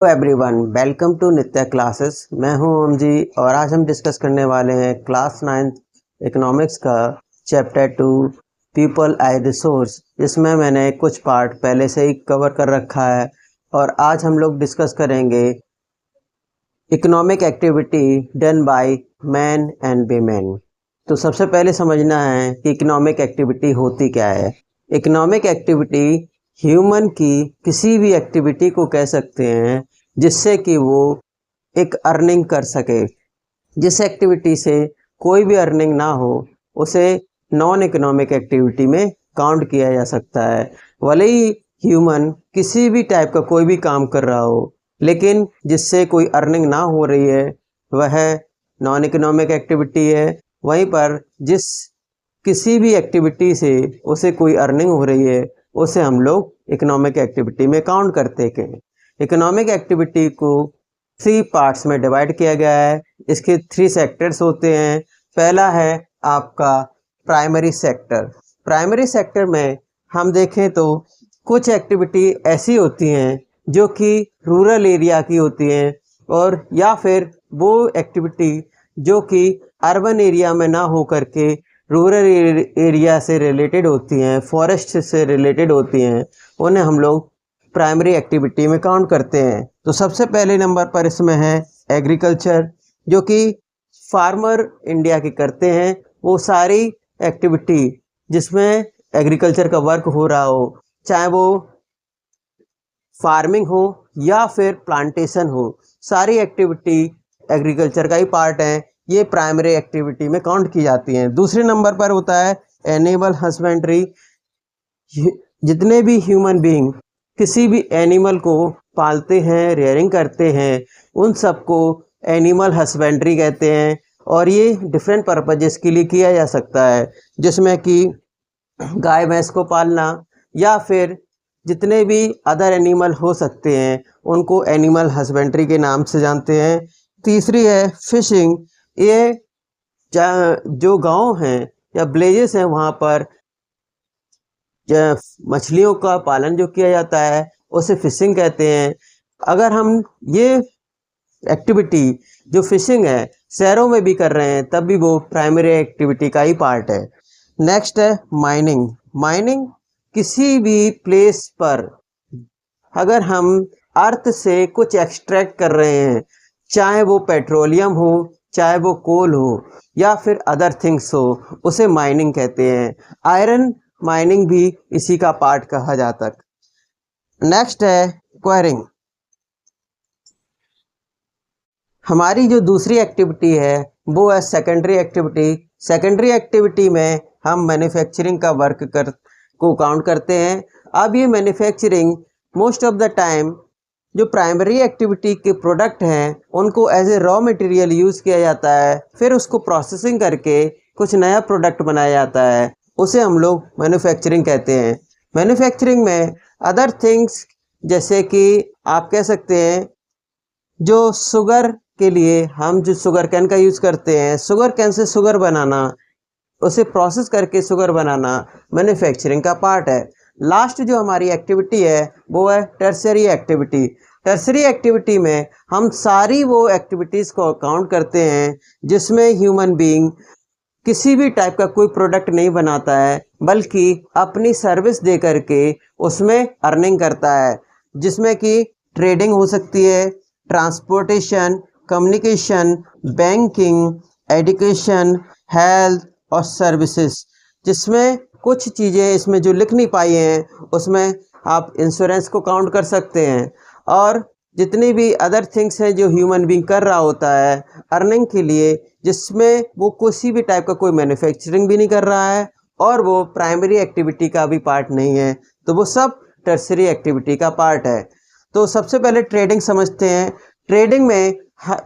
Hello everyone, welcome to Nitya classes. मैं हूं ओम जी और आज हम डिस्कस करने वाले हैं क्लास 9 इकोनॉमिक्स का चैप्टर 2 पीपल एज रिसोर्स, जिसमें मैंने कुछ पार्ट पहले से ही कवर कर रखा है और आज हम लोग डिस्कस करेंगे economic activity done by man and women. तो सबसे पहले समझना है कि इकोनॉमिक एक्टिविटी होती क्या है। इकोनॉमिक एक्टिविटी ह्यूमन की किसी भी एक्टिविटी को कह सकते हैं जिससे कि वो एक अर्निंग कर सके। जिस एक्टिविटी से कोई भी अर्निंग ना हो उसे नॉन इकोनॉमिक एक्टिविटी में काउंट किया जा सकता है। भले ही ह्यूमन किसी भी टाइप का कोई भी काम कर रहा हो, लेकिन जिससे कोई अर्निंग ना हो रही है वह नॉन इकोनॉमिक एक्टिविटी है। वहीं पर जिस किसी भी एक्टिविटी से उसे कोई अर्निंग हो रही है उसे हम लोग इकोनॉमिक एक्टिविटी में काउंट करते हैं। इकोनॉमिक एक्टिविटी को 3 पार्ट्स में डिवाइड किया गया है। इसके 3 सेक्टर्स होते हैं। पहला है आपका प्राइमरी सेक्टर। प्राइमरी सेक्टर में हम देखें तो कुछ एक्टिविटी ऐसी होती हैं जो कि रूरल एरिया की होती हैं, और या फिर वो एक्टिविटी जो कि अर्बन एरिया में ना हो करके रूरल एरिया से रिलेटेड होती हैं, फॉरेस्ट से रिलेटेड होती हैं, उन्हें हम लोग प्राइमरी एक्टिविटी में काउंट करते हैं। तो सबसे पहले नंबर पर इसमें है एग्रीकल्चर, जो कि फार्मर इंडिया के करते हैं। वो सारी एक्टिविटी जिसमें एग्रीकल्चर का वर्क हो रहा हो, चाहे वो फार्मिंग हो या फिर प्लांटेशन हो, सारी एक्टिविटी एग्रीकल्चर का ही पार्ट है। ये प्राइमरी एक्टिविटी में काउंट की जाती हैं। दूसरे नंबर पर होता है एनिमल हस्बेंड्री। जितने भी ह्यूमन बीइंग किसी भी एनिमल को पालते हैं, रेयरिंग करते हैं, उन सबको एनिमल हस्बेंड्री कहते हैं। और ये डिफरेंट पर्पजेस के लिए किया जा सकता है, जिसमें कि गाय भैंस को पालना या फिर जितने भी अदर एनिमल हो सकते हैं उनको एनिमल हस्बेंड्री के नाम से जानते हैं। तीसरी है फिशिंग। ये जो गांव हैं या विलेजेस हैं वहाँ पर मछलियों का पालन जो किया जाता है उसे फिशिंग कहते हैं। अगर हम ये एक्टिविटी जो फिशिंग है शहरों में भी कर रहे हैं तब भी वो प्राइमरी एक्टिविटी का ही पार्ट है। नेक्स्ट है माइनिंग। माइनिंग किसी भी प्लेस पर अगर हम अर्थ से कुछ एक्सट्रैक्ट कर रहे हैं, चाहे वो पेट्रोलियम हो, चाहे वो कोल हो या फिर अदर थिंग्स हो, उसे माइनिंग कहते हैं। आयरन माइनिंग भी इसी का पार्ट कहा जाता है। नेक्स्ट है क्वायरिंग। हमारी जो दूसरी एक्टिविटी है वो है सेकेंडरी एक्टिविटी। सेकेंडरी एक्टिविटी में हम मैन्युफैक्चरिंग का वर्क को काउंट करते हैं। अब ये manufacturing most of the time जो प्राइमरी एक्टिविटी के प्रोडक्ट हैं उनको as a raw material use किया जाता है, फिर उसको प्रोसेसिंग करके कुछ नया प्रोडक्ट बनाया जाता है, उसे हम लोग मैन्युफैक्चरिंग कहते हैं। मैन्युफैक्चरिंग में अदर थिंग्स जैसे कि आप कह सकते हैं जो शुगर के लिए हम जो शुगर कैन का यूज़ करते हैं, शुगर कैन से शुगर बनाना, उसे प्रोसेस करके शुगर बनाना मैन्युफैक्चरिंग का पार्ट है। लास्ट जो हमारी एक्टिविटी है वो है टर्सरी एक्टिविटी। टर्सरी एक्टिविटी में हम सारी वो एक्टिविटीज़ को काउंट करते हैं जिसमें ह्यूमन बीइंग किसी भी टाइप का कोई प्रोडक्ट नहीं बनाता है, बल्कि अपनी सर्विस दे करके उसमें अर्निंग करता है, जिसमें कि ट्रेडिंग हो सकती है, transportation, communication, banking, education, health और सर्विसेज। जिसमें कुछ चीज़ें इसमें जो लिख नहीं पाई हैं उसमें आप इंश्योरेंस को काउंट कर सकते हैं, और जितनी भी अदर थिंग्स हैं जो ह्यूमन बीइंग कर रहा होता है अर्निंग के लिए, जिसमें वो किसी भी टाइप का कोई मैन्युफैक्चरिंग भी नहीं कर रहा है और वो प्राइमरी एक्टिविटी का भी पार्ट नहीं है, तो वो सब टर्सरी एक्टिविटी का पार्ट है। तो सबसे पहले ट्रेडिंग समझते हैं। ट्रेडिंग में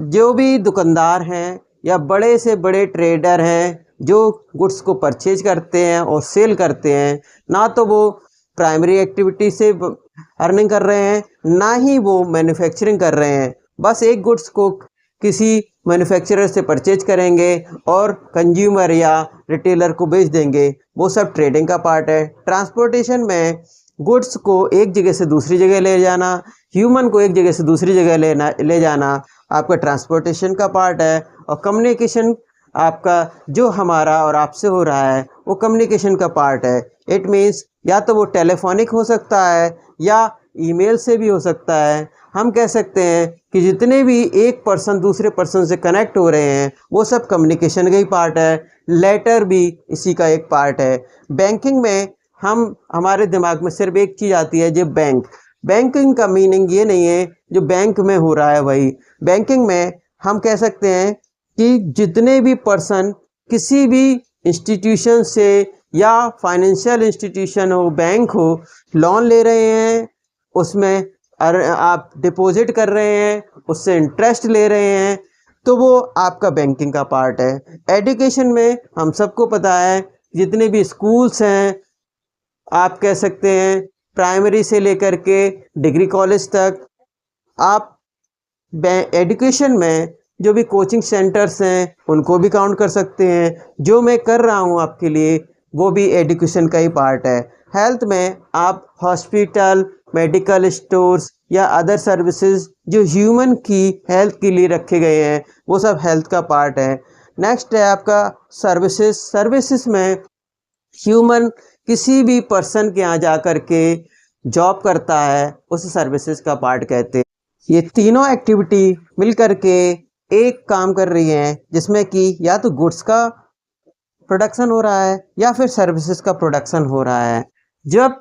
जो भी दुकानदार हैं या बड़े से बड़े ट्रेडर हैं जो गुड्स को परचेज करते हैं और सेल करते हैं, ना तो वो प्राइमरी एक्टिविटी से अर्निंग कर रहे हैं, ना ही वो मैन्युफैक्चरिंग कर रहे हैं। बस एक गुड्स को किसी मैन्युफैक्चरर से परचेज करेंगे और कंज्यूमर या रिटेलर को बेच देंगे, वो सब ट्रेडिंग का पार्ट है। ट्रांसपोर्टेशन में गुड्स को एक जगह से दूसरी जगह ले जाना ह्यूमन को एक जगह से दूसरी जगह ले जाना आपका ट्रांसपोर्टेशन का पार्ट है। और कम्युनिकेशन आपका जो हमारा और आपसे हो रहा है वो कम्युनिकेशन का पार्ट है। इट मीन्स या तो वो टेलीफोनिक हो सकता है या ईमेल से भी हो सकता है। हम कह सकते हैं कि जितने भी एक पर्सन दूसरे पर्सन से कनेक्ट हो रहे हैं वो सब कम्युनिकेशन का ही पार्ट है। लेटर भी इसी का एक पार्ट है। बैंकिंग में हमारे दिमाग में सिर्फ एक चीज़ आती है, जो बैंकिंग का मीनिंग ये नहीं है जो बैंक में हो रहा है वही। बैंकिंग में हम कह सकते हैं कि जितने भी पर्सन किसी भी इंस्टीट्यूशन से या फाइनेंशियल इंस्टीट्यूशन हो, बैंक हो, लोन ले रहे हैं, उसमें आप डिपॉजिट कर रहे हैं, उससे इंटरेस्ट ले रहे हैं, तो वो आपका बैंकिंग का पार्ट है। एजुकेशन में हम सबको पता है जितने भी स्कूल्स हैं, आप कह सकते हैं प्राइमरी से लेकर के डिग्री कॉलेज तक, आप एजुकेशन में जो भी कोचिंग सेंटर्स हैं उनको भी काउंट कर सकते हैं। जो मैं कर रहा हूँ आपके लिए वो भी एजुकेशन का ही पार्ट है। हेल्थ में आप हॉस्पिटल, मेडिकल स्टोर्स या अदर सर्विसेज जो ह्यूमन की हेल्थ के लिए रखे गए हैं वो सब हेल्थ का पार्ट है। नेक्स्ट है आपका सर्विसेज में ह्यूमन किसी भी पर्सन के यहाँ जा कर के जॉब करता है, उस सर्विसेज का पार्ट कहते हैं। ये तीनों एक्टिविटी मिल कर के एक काम कर रही हैं जिसमें कि या तो गुड्स का प्रोडक्शन हो रहा है या फिर सर्विसेज का प्रोडक्शन हो रहा है। जब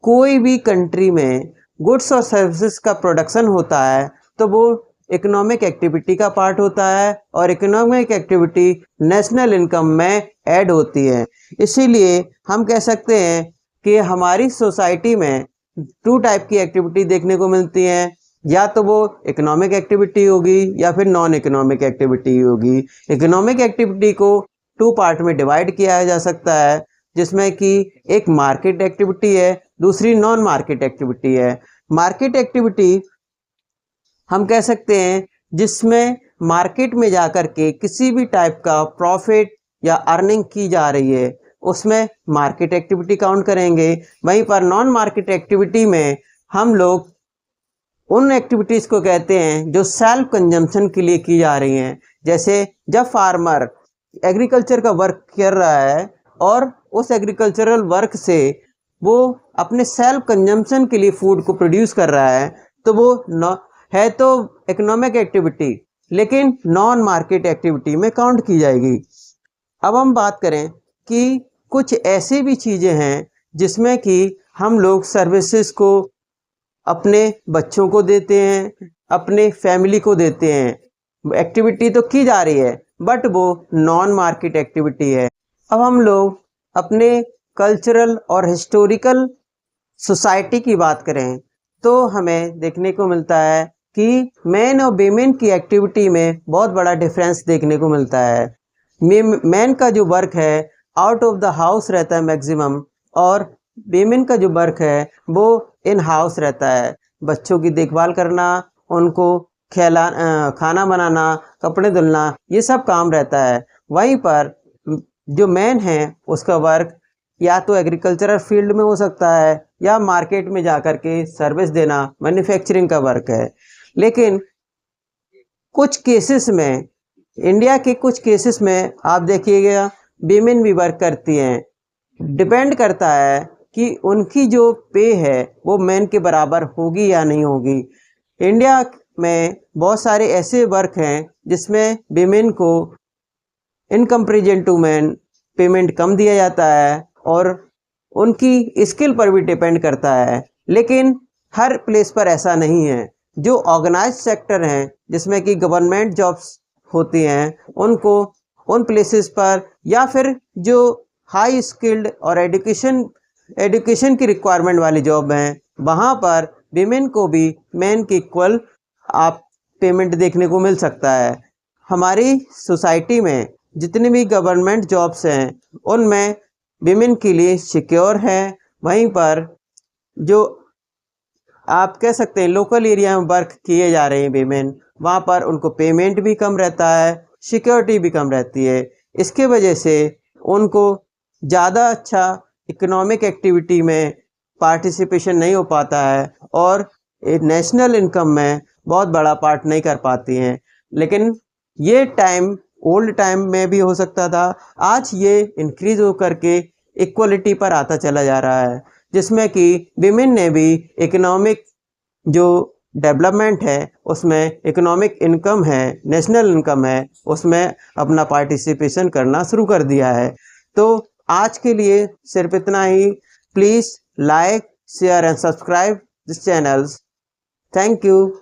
कोई भी कंट्री में गुड्स और सर्विसेज का प्रोडक्शन होता है तो वो इकोनॉमिक एक्टिविटी का पार्ट होता है और इकोनॉमिक एक्टिविटी नेशनल इनकम में ऐड होती है। इसीलिए हम कह सकते हैं कि हमारी सोसाइटी में 2 टाइप की एक्टिविटी देखने को मिलती हैं, या तो वो इकोनॉमिक एक्टिविटी होगी या फिर नॉन इकोनॉमिक एक्टिविटी होगी। इकोनॉमिक एक्टिविटी को 2 पार्ट में डिवाइड किया जा सकता है, जिसमें कि एक मार्केट एक्टिविटी है, दूसरी नॉन मार्केट एक्टिविटी है। मार्केट एक्टिविटी हम कह सकते हैं जिसमें मार्केट में जाकर के किसी भी टाइप का प्रॉफिट या अर्निंग की जा रही है, उसमें मार्केट एक्टिविटी काउंट करेंगे। वहीं पर नॉन मार्केट एक्टिविटी में हम लोग उन एक्टिविटीज़ को कहते हैं जो सेल्फ कंजम्पशन के लिए की जा रही हैं। जैसे जब फार्मर एग्रीकल्चर का वर्क कर रहा है और उस एग्रीकल्चरल वर्क से वो अपने सेल्फ कंजम्पशन के लिए फूड को प्रोड्यूस कर रहा है, तो वो है तो इकोनॉमिक एक्टिविटी, लेकिन नॉन मार्केट एक्टिविटी में काउंट की जाएगी। अब हम बात करें कि कुछ ऐसी भी चीज़ें हैं जिसमें कि हम लोग सर्विसेज को अपने बच्चों को देते हैं, अपने फैमिली को देते हैं। एक्टिविटी तो की जा रही है बट वो नॉन मार्केट एक्टिविटी है। अब हम लोग अपने कल्चरल और हिस्टोरिकल सोसाइटी की बात करें तो हमें देखने को मिलता है कि मैन और वीमेन की एक्टिविटी में बहुत बड़ा डिफरेंस देखने को मिलता है। मैन का जो वर्क है आउट ऑफ द हाउस रहता है मैक्सिमम, और वीमेन का जो वर्क है वो इन हाउस रहता है। बच्चों की देखभाल करना, उनको खाना बनाना, कपड़े धुलना, ये सब काम रहता है। वहीं पर जो मैन है उसका वर्क या तो एग्रीकल्चरल फील्ड में हो सकता है या मार्केट में जाकर के सर्विस देना, मैन्युफैक्चरिंग का वर्क है। लेकिन कुछ केसेस में, इंडिया के कुछ केसेस में आप देखिएगा वीमेन भी वर्क करती हैं। डिपेंड करता है कि उनकी जो पे है वो मैन के बराबर होगी या नहीं होगी। इंडिया में बहुत सारे ऐसे वर्क हैं जिसमें वीमेन को in comparison to man payment कम दिया जाता है और उनकी स्किल पर भी डिपेंड करता है। लेकिन हर प्लेस पर ऐसा नहीं है। जो ऑर्गेनाइज्ड सेक्टर हैं जिसमें कि गवर्नमेंट जॉब्स होती हैं, उनको उन प्लेसेस पर या फिर जो हाई स्किल्ड और एजुकेशन की रिक्वायरमेंट वाली जॉब हैं, वहाँ पर विमेन को भी मैन के इक्वल आप पेमेंट देखने को मिल सकता है। हमारी सोसाइटी में जितनी भी गवर्नमेंट जॉब्स हैं उनमें विमेन के लिए सिक्योर है। वहीं पर जो आप कह सकते हैं लोकल एरिया में वर्क किए जा रहे हैं विमेन, वहाँ पर उनको पेमेंट भी कम रहता है, सिक्योरिटी भी कम रहती है। इसके वजह से उनको ज़्यादा अच्छा इकोनॉमिक एक्टिविटी में पार्टिसिपेशन नहीं हो पाता है और नेशनल इनकम में बहुत बड़ा पार्ट नहीं कर पाती हैं। लेकिन ये टाइम ओल्ड टाइम में भी हो सकता था, आज ये इंक्रीज होकर के इक्वलिटी पर आता चला जा रहा है, जिसमें कि विमेन ने भी इकोनॉमिक जो डेवलपमेंट है उसमें, इकोनॉमिक इनकम है, नेशनल इनकम है, उसमें अपना पार्टिसिपेशन करना शुरू कर दिया है। तो आज के लिए सिर्फ इतना ही। Please like, share and subscribe this channels. Thank you.